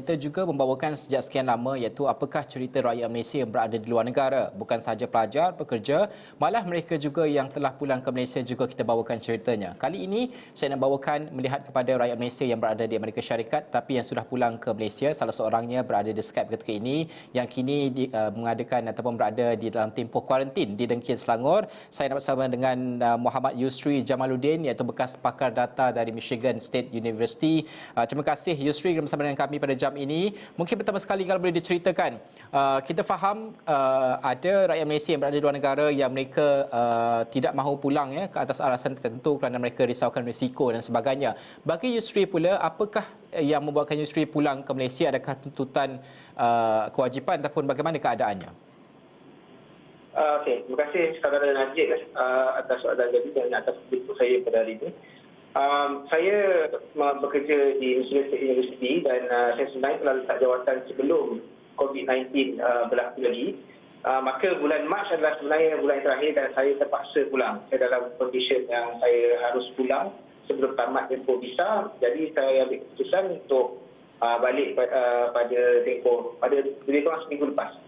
kita juga membawakan sejak sekian lama, iaitu apakah cerita rakyat Malaysia yang berada di luar negara. Bukan sahaja pelajar, pekerja, malah mereka juga yang telah pulang ke Malaysia juga kita bawakan ceritanya. Kali ini saya nak bawakan melihat kepada rakyat Malaysia yang berada di Amerika Syarikat tapi yang sudah pulang ke Malaysia. Salah seorangnya berada di Skype ketika ini yang kini mengadakan ataupun berada di dalam tempoh kuarantin di Dengkin, Selangor. Saya nak bersama dengan Muhammad Yusri Jamaluddin, iaitu bekas pakar data dari Michigan State University. Terima kasih Yusri bersama dengan kami pada jam ini. Mungkin pertama sekali kalau boleh diceritakan, kita faham ada rakyat Malaysia yang berada di luar negara yang mereka tidak mahu pulang ya ke atas alasan tertentu kerana mereka risaukan risiko dan sebagainya. Bagi Yusri pula, apakah yang membuatkan Yusri pulang ke Malaysia? Adakah tuntutan kewajipan ataupun bagaimana keadaannya? Okey, terima kasih saudara Najib atas soalan dan atas input saya pada hari ini. Saya bekerja di Michigan State University dan saya sebenarnya telah letak jawatan sebelum COVID-19 berlaku lagi. Maka bulan Mac adalah sebenarnya bulan terakhir dan saya terpaksa pulang. Saya dalam kondisi yang saya harus pulang sebelum tamat tempoh visa. Jadi saya ambil keputusan untuk balik pada tempoh pada lebih kurang seminggu lepas.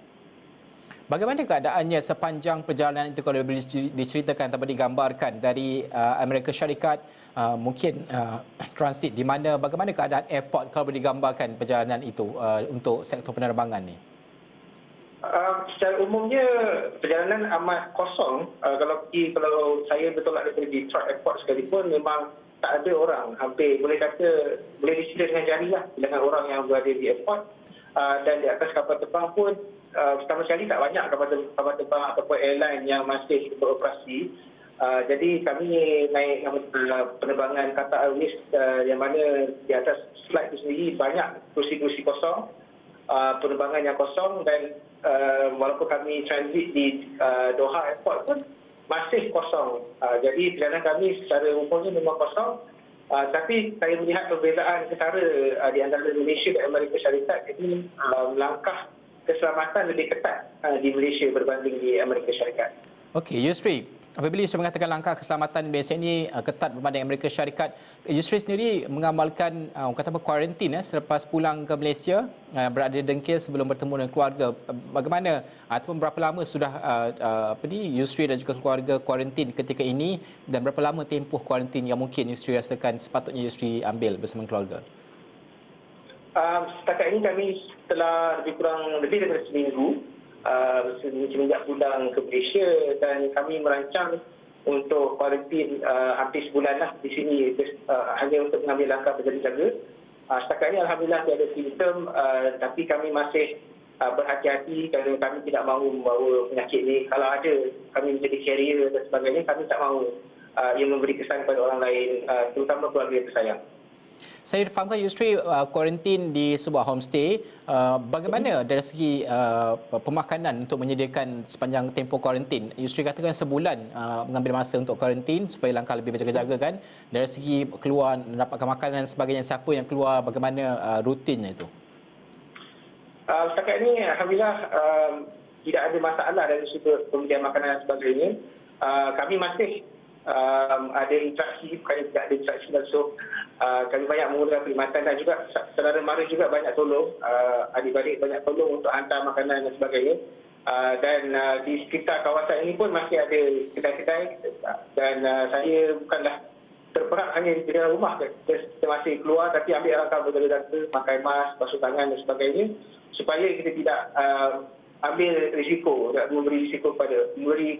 Bagaimana keadaannya sepanjang perjalanan itu, kalau boleh diceritakan atau digambarkan dari Amerika Syarikat, mungkin transit di mana, bagaimana keadaan airport kalau boleh digambarkan perjalanan itu untuk sektor penerbangan ni? Secara umumnya perjalanan amat kosong. Kalau saya bertolak daripada Detroit Airport sekalipun, memang tak ada orang. Hampir boleh kata boleh disita dengan jari lah dengan orang yang berada di airport. Dan di atas kapal terbang pun pertama sekali tak banyak kapal terbang ataupun airline yang masih beroperasi. Jadi kami naik penerbangan Qatar Airways yang mana di atas flight itu sendiri banyak kursi-kursi kosong, penerbangan yang kosong, dan walaupun kami transit di Doha Airport pun masih kosong. Jadi perjalanan kami secara umumnya memang kosong. Tapi saya melihat perbezaan ketara di antara Malaysia dan Amerika Syarikat ini, langkah keselamatan lebih ketat di Malaysia berbanding di Amerika Syarikat. Okey, Yusri, apabila Yusri mengatakan langkah keselamatan Malaysia ini ketat berbanding Amerika Syarikat, Yusri sendiri mengamalkan kata apa, kuarantin selepas pulang ke Malaysia, berada di Dengkil sebelum bertemu dengan keluarga. Bagaimana ataupun berapa lama sudah Yusri dan juga keluarga kuarantin ketika ini, dan berapa lama tempoh kuarantin yang mungkin Yusri rasakan sepatutnya Yusri ambil bersama keluarga? Setakat ini kami telah lebih daripada seminggu semenjak pulang ke Malaysia, dan kami merancang untuk kuarantin hampir sebulan lah di sini, hanya untuk mengambil langkah berjaga-jaga. Setakat ini alhamdulillah tiada simptom, tapi kami masih berhati-hati kerana kami tidak mahu membawa penyakit ini. Kalau ada kami menjadi carrier dan sebagainya, kami tak mahu ia memberi kesan kepada orang lain, terutama keluarga yang tersayang. Saya fahamkan Yusri kuarantin di sebuah homestay. Bagaimana dari segi pemakanan untuk menyediakan sepanjang tempoh kuarantin? Yusri katakan sebulan mengambil masa untuk kuarantin supaya langkah lebih berjaga-jaga kan. Dari segi keluar mendapatkan makanan dan sebagainya, siapa yang keluar, bagaimana rutinnya itu? Setakat ini alhamdulillah tidak ada masalah dari sudut pembelian makanan dan sebagainya. Kami masih ada interaksi, bukan tidak ada interaksi langsung. Kami banyak menggunakan perkhidmatan dan juga saudara mara juga banyak tolong, adik-adik banyak tolong untuk hantar makanan dan sebagainya. Dan di sekitar kawasan ini pun masih ada kedai-kedai, dan saya bukanlah terperap hanya di dalam rumah. Kita masih keluar tapi ambil langkah berjaga-jaga, pakai mask, basuh tangan dan sebagainya, supaya kita tidak ambil risiko, memberi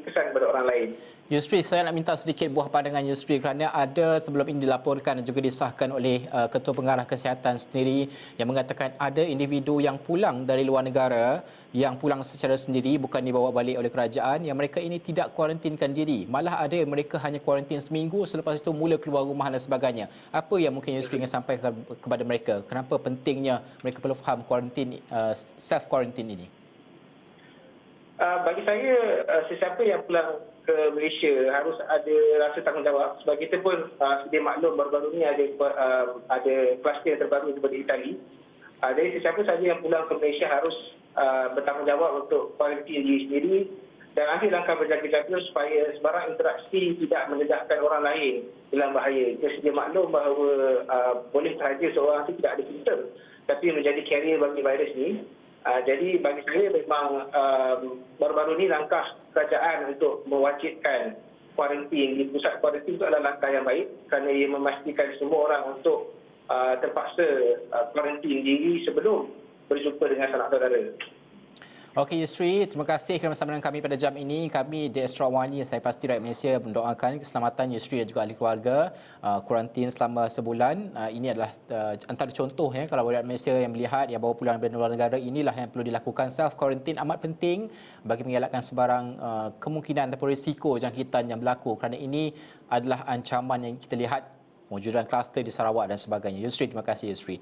kesan kepada orang lain. Yusri, saya nak minta sedikit buah pandangan Yusri kerana ada sebelum ini dilaporkan dan juga disahkan oleh Ketua Pengarah Kesihatan sendiri yang mengatakan ada individu yang pulang dari luar negara, yang pulang secara sendiri, bukan dibawa balik oleh kerajaan, yang mereka ini tidak kuarantinkan diri. Malah ada yang mereka hanya kuarantin seminggu, selepas itu mula keluar rumah dan sebagainya. Apa yang mungkin Yusri ingin sampaikan kepada mereka? Kenapa pentingnya mereka perlu faham kuarantin, self-quarantine ini? Bagi saya, sesiapa yang pulang ke Malaysia harus ada rasa tanggungjawab. Sebab kita pun sedia maklum baru-baru ini ada kluster terbaru daripada Itali. Jadi sesiapa saja yang pulang ke Malaysia harus bertanggungjawab untuk kuarantin diri sendiri dan ambil langkah berjaga-jaga supaya sebarang interaksi tidak mendedahkan orang lain dalam bahaya. Kita sedia maklum bahawa boleh sahaja seorang itu tidak ada simptom, tapi menjadi carrier bagi virus ni. Jadi bagi saya memang baru-baru ni langkah kerajaan untuk mewajibkan kuarantin di pusat kuarantin itu adalah langkah yang baik kerana ia memastikan semua orang untuk terpaksa kuarantin diri sebelum berjumpa dengan sanak saudara. Okey Yusri, terima kasih kerana bersama dengan kami pada jam ini. Kami di Astro Awani, saya pasti rakyat Malaysia mendoakan keselamatan Yusri dan juga ahli keluarga. Kuarantin selama sebulan. Ini adalah antara contoh ya, kalau rakyat Malaysia yang melihat yang bawa pulang dari luar negara, inilah yang perlu dilakukan. Self quarantine amat penting bagi mengelakkan sebarang kemungkinan ataupun risiko jangkitan yang berlaku, kerana ini adalah ancaman yang kita lihat, wujudkan kluster di Sarawak dan sebagainya. Yusri, terima kasih Yusri.